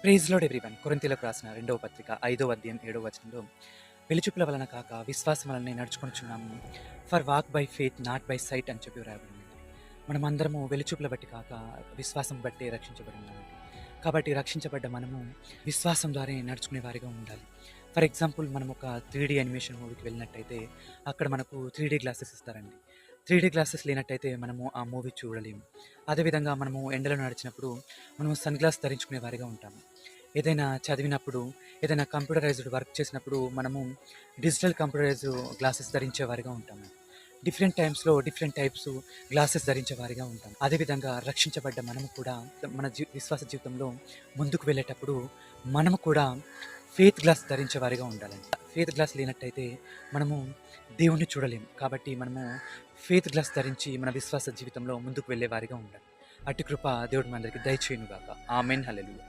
Praise lord everyone. కొరింథీయులకు రాసిన 2వ పత్రిక 5వ అధ్యాయం 7వ వచనంలో వెలుచుపుల వలన కాక విశ్వాసం వలనే నడుచుకొనుచున్నాము. For walk by faith not by sight అని చెప్పి వ్రాయబడింది. మనమందరము వెలుచుపుల బట్టి కాక విశ్వాసం బట్టే రక్షించబడి ఉన్నాము. కాబట్టి రక్షించబడ్డ మనము విశ్వాసం ద్వారా నడుచుకునే వారిగా ఉండాలి. ఫర్ ఎగ్జాంపుల్ మనం ఒక 3D యానిమేషన్ మూవీకి వెళ్ళినట్టయితే అక్కడ మనకు 3D గ్లాసెస్ ఇస్తారండి. 3D గ్లాసెస్ లేనట్టయితే మనము ఆ మూవీ చూడలేము. అదేవిధంగా మనము ఎండలో నడిచినప్పుడు మనము సన్ గ్లాస్ ధరించుకునే వారిగా ఉంటాము. ఏదైనా చదివినప్పుడు, ఏదైనా కంప్యూటరైజ్డ్ వర్క్ చేసినప్పుడు మనము డిజిటల్ కంప్యూటరైజ్డ్ గ్లాసెస్ ధరించే వారిగా ఉంటాము. డిఫరెంట్ టైమ్స్‌లో డిఫరెంట్ టైప్స్ గ్లాసెస్ ధరించే వారిగా ఉంటాం. అదేవిధంగా రక్షించబడ్డ మనము కూడా మన విశ్వాస జీవితంలో ముందుకు వెళ్ళేటప్పుడు మనము కూడా ఫెయిత్ గ్లాస్ ధరించే వారిగా ఉండాలండి. ఫెయిత్ గ్లాస్ లేనట్టయితే మనము దేవుణ్ణి చూడలేము. కాబట్టి మనము ఫెయిత్ గ్లాస్ ధరించి మన విశ్వాస జీవితంలో ముందుకు వెళ్ళే వారిగా ఉండాలి. అట్టి కృప దేవుడు మనందరికీ దయచేయునుగాక. ఆమేన్. హల్లెలూయా.